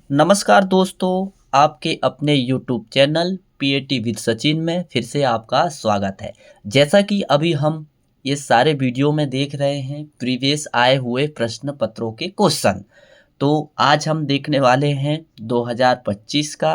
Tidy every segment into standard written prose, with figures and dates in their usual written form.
नमस्कार दोस्तों, आपके अपने YouTube channel PAT with Sachin में फिर से आपका स्वागत है। जैसा कि अभी हम ये सारे वीडियो में देख रहे हैं प्रीवियस आए हुए प्रश्न पत्रों के क्वेश्चन। तो आज हम देखने वाले हैं 2025 का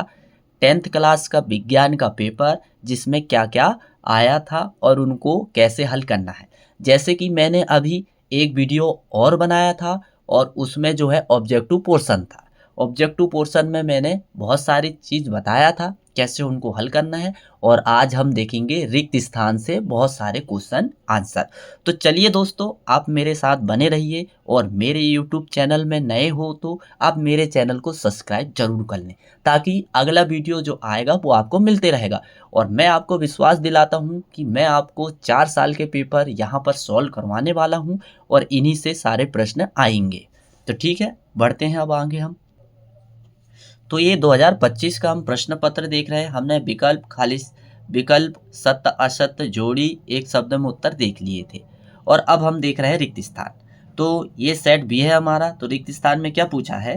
10th क्लास का विज्ञान का पेपर, जिसमें क्या क्या आया था और उनको कैसे हल करना है। जैसे कि मैंने अभी एक वीडियो और बनाया था और उसमें जो है ऑब्जेक्टिव पोर्शन था। ऑब्जेक्टिव पोर्शन में मैंने बहुत सारी चीज़ बताया था कैसे उनको हल करना है, और आज हम देखेंगे रिक्त स्थान से बहुत सारे क्वेश्चन आंसर। तो चलिए दोस्तों, आप मेरे साथ बने रहिए, और मेरे यूट्यूब चैनल में नए हो तो आप मेरे चैनल को सब्सक्राइब जरूर कर लें, ताकि अगला वीडियो जो आएगा वो आपको मिलते रहेगा। और मैं आपको विश्वास दिलाता हूँ कि मैं आपको 4 साल के पेपर यहाँ पर सॉल्व करवाने वाला हूँ, और इन्हीं से सारे प्रश्न आएंगे। तो ठीक है, बढ़ते हैं अब आगे हम। तो ये 2025 का हम प्रश्न पत्र देख रहे हैं। हमने विकल्प, खाली विकल्प, सत्य असत्य, जोड़ी, एक शब्द में उत्तर देख लिए थे, और अब हम देख रहे हैं रिक्त स्थान। तो ये सेट बी है हमारा। तो रिक्त स्थान में क्या पूछा है,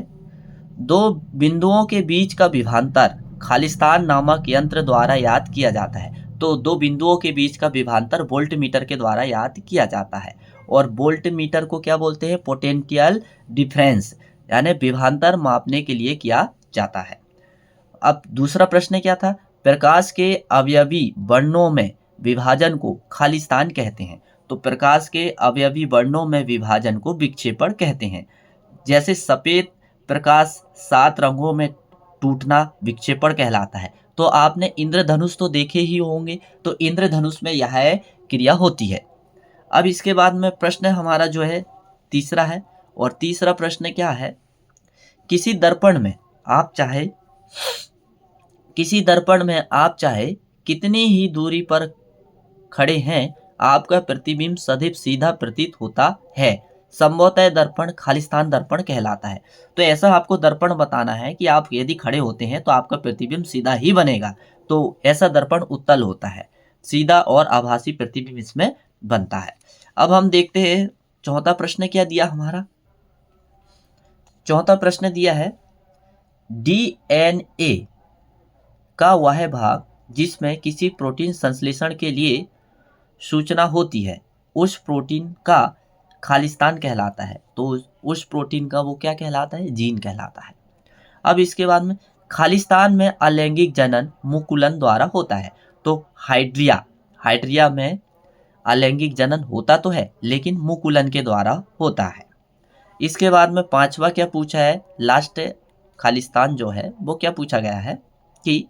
दो बिंदुओं के बीच का विभांतर खालिस्तान नामक यंत्र द्वारा याद किया जाता है। तो दो बिंदुओं के बीच का विभांतर वोल्ट मीटर के द्वारा याद किया जाता है, और वोल्ट मीटर को क्या बोलते हैं, पोटेंशियल डिफरेंस, यानी विभांतर मापने के लिए किया जाता है। अब दूसरा प्रश्न क्या था, प्रकाश के अवयवी वर्णों में विभाजन को खालिस्तान कहते हैं। तो प्रकाश के अवयवी वर्णों में विभाजन को विक्षेपण कहते हैं। जैसे सफेद प्रकाश 7 रंगों में टूटना विक्षेपण कहलाता है। तो आपने इंद्रधनुष तो देखे ही होंगे, तो इंद्रधनुष में यह क्रिया होती है। अब इसके बाद में प्रश्न हमारा जो है तीसरा है, और तीसरा प्रश्न क्या है, किसी दर्पण में आप चाहे किसी दर्पण में आप चाहे कितनी ही दूरी पर खड़े हैं, आपका प्रतिबिंब सदैव सीधा प्रतीत होता है। संभवतः दर्पण खालिस्तान दर्पण कहलाता है। तो ऐसा आपको दर्पण बताना है कि आप यदि खड़े होते हैं तो आपका प्रतिबिंब सीधा ही बनेगा। तो ऐसा दर्पण उत्तल होता है, सीधा और आभासी प्रतिबिंब इसमें बनता है। अब हम देखते हैं चौथा प्रश्न क्या दिया हमारा। चौथा प्रश्न दिया है, डीएनए का वह भाग जिसमें किसी प्रोटीन संश्लेषण के लिए सूचना होती है, उस प्रोटीन का खालिस्तान कहलाता है। तो उस प्रोटीन का वो क्या कहलाता है, जीन कहलाता है। अब इसके बाद में खालिस्तान में अलैंगिक जनन मुकुलन द्वारा होता है। तो हाइड्रिया हाइड्रिया में अलैंगिक जनन होता तो है, लेकिन मुकुलन के द्वारा होता है। इसके बाद में पांचवा क्या पूछा है, लास्ट खालिस्तान जो है वो क्या पूछा गया है कि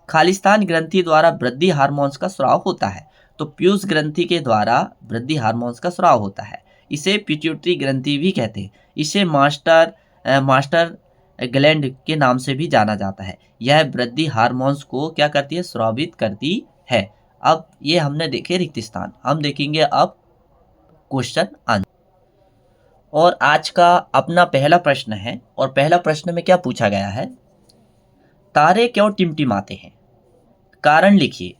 खालिस्तान ग्रंथि द्वारा वृद्धि हार्मोन्स का स्राव होता है। तो पीयूष ग्रंथि के द्वारा वृद्धि हार्मोन्स का स्राव होता है। इसे पिट्यूटरी ग्रंथि भी कहते हैं। इसे मास्टर ग्लैंड के नाम से भी जाना जाता है। यह वृद्धि हार्मोन्स को क्या करती है, स्रावित करती है। अब ये हमने देखे रिक्त स्थान, हम देखेंगे अब क्वेश्चन आंसर। और आज का अपना पहला प्रश्न है, और पहला प्रश्न में क्या पूछा गया है, तारे क्यों टिमटिमाते हैं, कारण लिखिए।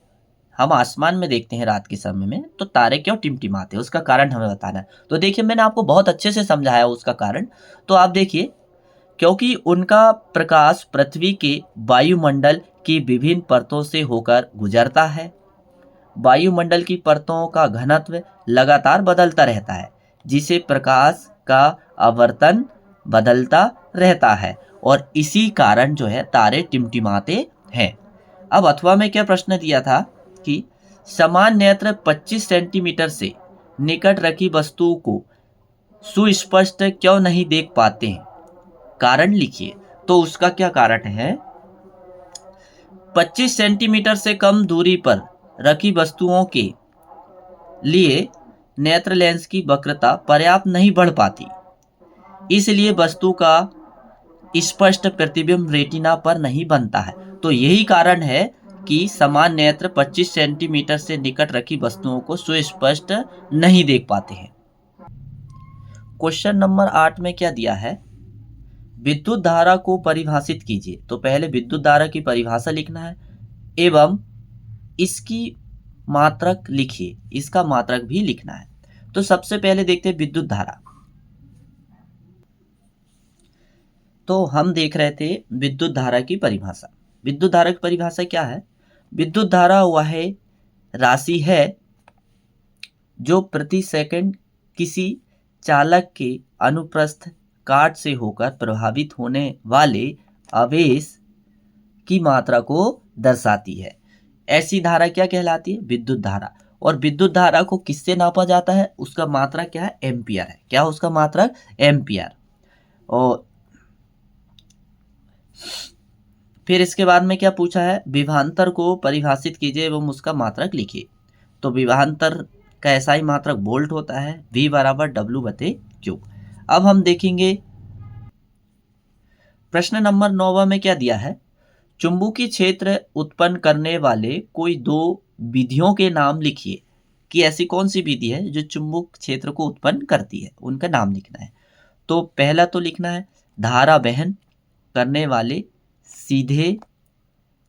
हम आसमान में देखते हैं रात के समय में, तो तारे क्यों टिमटिमाते हैं, उसका कारण हमें बताना है। तो देखिए, मैंने आपको बहुत अच्छे से समझाया उसका कारण। तो आप देखिए, क्योंकि उनका प्रकाश पृथ्वी के वायुमंडल की विभिन्न परतों से होकर गुजरता है। वायुमंडल की परतों का घनत्व लगातार बदलता रहता है, जिसे प्रकाश का आवर्तन बदलता रहता है, और इसी कारण जो है तारे टिमटिमाते हैं। अब अथवा में क्या प्रश्न दिया था कि समान नेत्र 25 सेंटीमीटर से निकट रखी वस्तु को सुस्पष्ट क्यों नहीं देख पाते हैं, कारण लिखिए। तो उसका क्या कारण है, 25 सेंटीमीटर से कम दूरी पर रखी वस्तुओं के लिए नेत्र लेंस की वक्रता पर्याप्त नहीं बढ़ पाती, इसलिए वस्तु का स्पष्ट प्रतिबिंब रेटिना पर नहीं बनता है। तो यही कारण है कि समान नेत्र 25 सेंटीमीटर से निकट रखी वस्तुओं को सुस्पष्ट नहीं देख पाते हैं। क्वेश्चन नंबर 8 में क्या दिया है, विद्युत धारा को परिभाषित कीजिए। तो पहले विद्युत धारा की परिभाषा लिखना है, एवं इसकी मात्रक लिखिए, इसका मात्रक भी लिखना है। तो सबसे पहले देखते हैं विद्युत धारा। तो हम देख रहे थे विद्युत धारा की परिभाषा। विद्युत धारा की परिभाषा क्या है? विद्युत धारा वह राशि है जो प्रति सेकंड किसी चालक के अनुप्रस्थ काट से होकर प्रभावित होने वाले आवेश की मात्रा को दर्शाती है। ऐसी धारा क्या कहलाती है? विद्युत धारा। और विद्युत धारा को किससे नापा जाता है? उसका मात्रक क्या है? एम्पियर है। क्या उसका मात्रक? एम्पियर। और फिर इसके बाद में क्या पूछा है? विभवांतर को परिभाषित कीजिए एवं उसका मात्रक लिखिए। तो विभवांतर का एसआई मात्रक वोल्ट होता है, V बराबर W/Q। अब हम देखेंगे प्रश्न नंबर 9 में क्या दिया है? चुंबकीय क्षेत्र उत्पन्न करने वाले कोई दो विधियों के नाम लिखिए कि ऐसी कौन सी विधि है जो चुंबक क्षेत्र को उत्पन्न करती है, उनका नाम लिखना है। तो पहला तो लिखना है धारा वहन करने वाले सीधे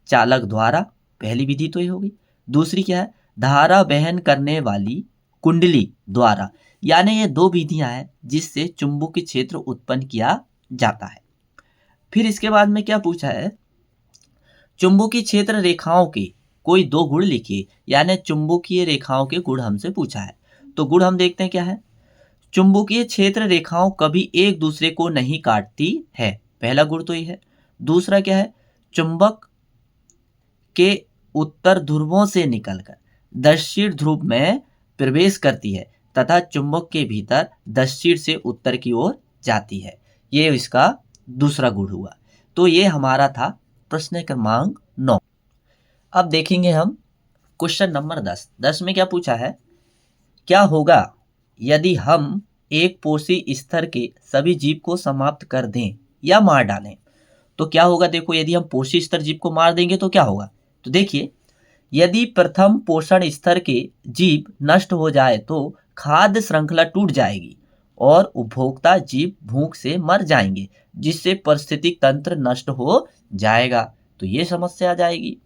चालक द्वारा, पहली विधि तो ये होगी। दूसरी क्या है? धारा वहन करने वाली कुंडली द्वारा। यानी ये दो विधियां हैं जिससे चुंबकीय क्षेत्र उत्पन्न किया जाता है। फिर इसके बाद में क्या पूछा है? चुंबकीय क्षेत्र रेखाओं के कोई दो गुण लिखिए। यानी चुंबकीय रेखाओं के गुण हमसे पूछा है। तो गुण हम देखते हैं क्या है? चुंबकीय क्षेत्र रेखाओं कभी एक दूसरे को नहीं काटती है, पहला गुण तो ये है। दूसरा क्या है? चुंबक के उत्तर ध्रुवों से निकलकर दक्षिण ध्रुव में प्रवेश करती है तथा चुंबक के भीतर दक्षिण से उत्तर की ओर जाती है। ये इसका दूसरा गुण हुआ। तो ये हमारा था प्रश्न क्रमांक 9। अब देखेंगे हम क्वेश्चन नंबर 10। 10 में क्या पूछा है? क्या होगा यदि हम एक पोषी स्तर के सभी जीव को समाप्त कर दें या मार डालें? तो क्या होगा? देखो, यदि हम पोषी स्तर जीव को मार देंगे तो क्या होगा? तो देखिए, यदि प्रथम पोषण स्तर के जीव नष्ट हो जाए तो खाद्य श्रृंखला टूट जाएगी और उपभोक्ता जीव भूख से मर जाएंगे, जिससे पारिस्थितिक तंत्र नष्ट हो जाएगा। तो ये समस्या आ जाएगी।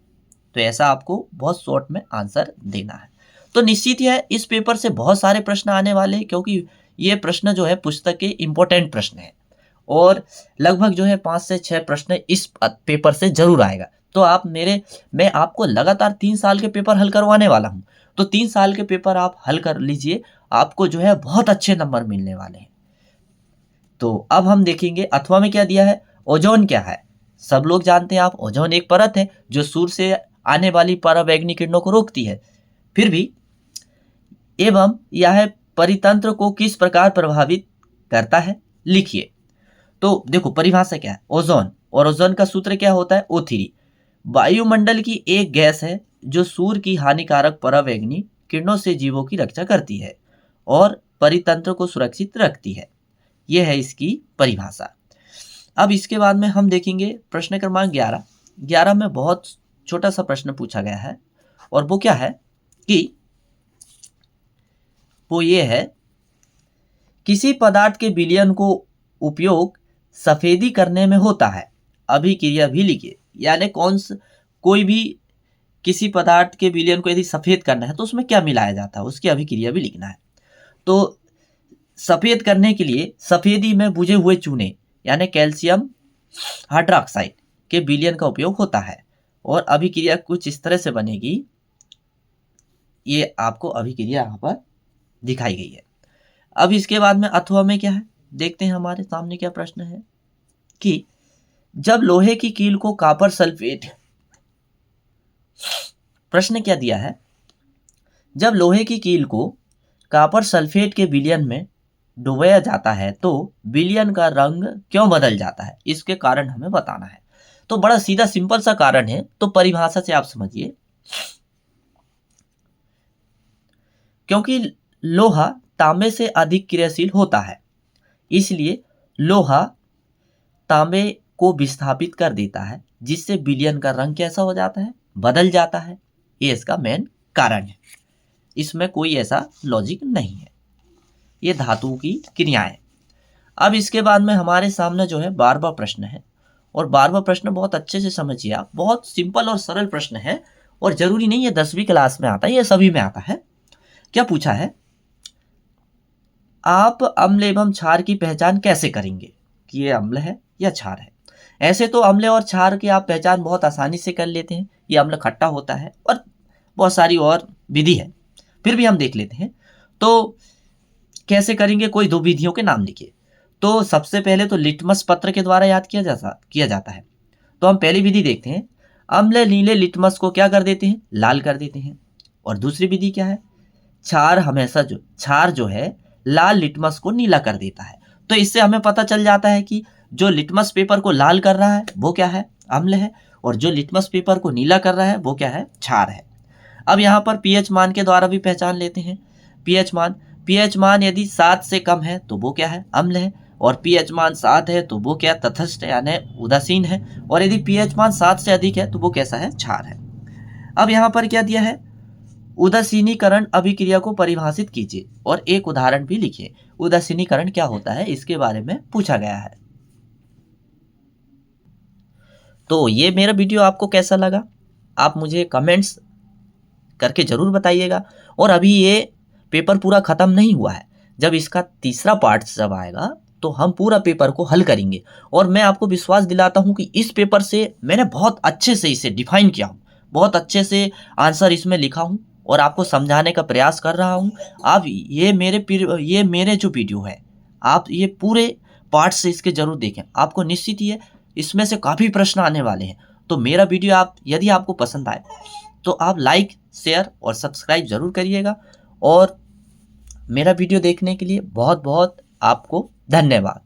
तो ऐसा आपको बहुत शॉर्ट में आंसर देना है। तो निश्चित ही है इस पेपर से बहुत सारे प्रश्न आने वाले हैं, क्योंकि ये प्रश्न जो है पुस्तक के इंपॉर्टेंट प्रश्न है और लगभग जो है 5 से 6 प्रश्न इस पेपर से जरूर आएगा। तो मैं आपको लगातार 3 साल के पेपर हल करवाने वाला हूं। तो 3 साल के पेपर आप हल कर लीजिए, आपको जो है बहुत अच्छे नंबर मिलने वाले हैं। तो अब हम देखेंगे अथवा में क्या दिया है। ओजोन क्या है? सब लोग जानते हैं आप, ओजोन एक परत है जो सूर्य से आने वाली पराबैंगनी किरणों को रोकती है। फिर भी एवं यह परितंत्र को किस प्रकार प्रभावित करता है, लिखिए। तो देखो परिभाषा क्या है? ओजोन, और ओजोन का सूत्र क्या होता है? O3। वायुमंडल की एक गैस है जो सूर्य की हानिकारक पराबैंगनी किरणों से जीवों की रक्षा करती है और परितंत्र को सुरक्षित रखती है। यह है इसकी परिभाषा। अब इसके बाद में हम देखेंगे प्रश्न क्रमांक 11। 11 में बहुत छोटा सा प्रश्न पूछा गया है और वो क्या है कि वो ये है, किसी पदार्थ के विलयन को उपयोग सफेदी करने में होता है, अभिक्रिया भी लिखिए। यानी कोई भी किसी पदार्थ के विलयन को यदि सफेद करना है तो उसमें क्या मिलाया जाता है, उसकी अभिक्रिया भी लिखना है। तो सफेद करने के लिए सफेदी में बुझे हुए चूने यानी कैल्शियम हाइड्रोक्साइड के विलयन का उपयोग होता है और अभिक्रिया कुछ इस तरह से बनेगी। ये आपको अभिक्रिया यहाँ पर दिखाई गई है। अब इसके बाद में अथवा में क्या है, देखते हैं हमारे सामने क्या प्रश्न है कि जब लोहे की कील को कॉपर सल्फेट, प्रश्न क्या दिया है? जब लोहे की कील को कॉपर सल्फेट के विलयन में डुबाया जाता है तो विलयन का रंग क्यों बदल जाता है, इसके कारण हमें बताना है। तो बड़ा सीधा सिंपल सा कारण है, तो परिभाषा से आप समझिए। क्योंकि लोहा तांबे से अधिक क्रियाशील होता है, इसलिए लोहा तांबे को विस्थापित कर देता है, जिससे विलयन का रंग कैसा हो जाता है, बदल जाता है। ये इसका मेन कारण है, इसमें कोई ऐसा लॉजिक नहीं है। ये धातु की क्रियाएं। अब इसके बाद में हमारे सामने जो है 12वां प्रश्न है और 12वां प्रश्न बहुत अच्छे से समझिए आप, बहुत सिंपल और सरल प्रश्न है और जरूरी नहीं है 10वीं क्लास में आता है, ये सभी में आता है। क्या पूछा है? आप अम्ल एवं क्षार की पहचान कैसे करेंगे कि ये अम्ल है या क्षार है। ऐसे तो अम्ल और क्षार की आप पहचान बहुत आसानी से कर लेते हैं, ये अम्ल खट्टा होता है और बहुत सारी और विधि है, फिर भी हम देख लेते हैं। तो कैसे करेंगे, कोई दो विधियों के नाम लिखिए। तो सबसे पहले तो लिटमस पत्र के द्वारा याद किया जाता है। तो हम पहली विधि देखते हैं। अम्ल नीले लिटमस को क्या कर देते हैं, लाल कर देते हैं। और दूसरी विधि क्या है, क्षार जो है लाल लिटमस को नीला कर देता है। तो इससे हमें पता चल जाता है कि जो लिटमस पेपर को लाल कर रहा है वो क्या है, अम्ल है, और जो लिटमस पेपर को नीला कर रहा है वो क्या है, क्षार है। अब यहाँ पर पीएच मान के द्वारा भी पहचान लेते हैं। पीएच मान यदि 7 से कम है तो वो क्या है, अम्ल है, और पीएच मान 7 है तो वो क्या, तटस्थ यानी उदासीन है, और यदि पीएच मान 7 से अधिक है तो वो कैसा है, क्षार है। अब यहाँ पर क्या दिया है, उदासीनीकरण अभिक्रिया को परिभाषित कीजिए और एक उदाहरण भी लिखिए। उदासीनीकरण क्या होता है इसके बारे में पूछा गया है। तो ये मेरा वीडियो आपको कैसा लगा, आप मुझे कमेंट्स करके ज़रूर बताइएगा। और अभी ये पेपर पूरा ख़त्म नहीं हुआ है, जब इसका तीसरा पार्ट जब आएगा तो हम पूरा पेपर को हल करेंगे। और मैं आपको विश्वास दिलाता हूँ कि इस पेपर से मैंने बहुत अच्छे से इसे डिफाइन किया हूँ, बहुत अच्छे से आंसर इसमें लिखा हूँ और आपको समझाने का प्रयास कर रहा हूँ। आप ये मेरे जो वीडियो है, आप ये पूरे पार्ट से इसके ज़रूर देखें, आपको निश्चित ही है इसमें से काफ़ी प्रश्न आने वाले हैं। तो मेरा वीडियो यदि आपको पसंद आए तो आप लाइक, शेयर और सब्सक्राइब ज़रूर करिएगा। और मेरा वीडियो देखने के लिए बहुत बहुत आपको धन्यवाद।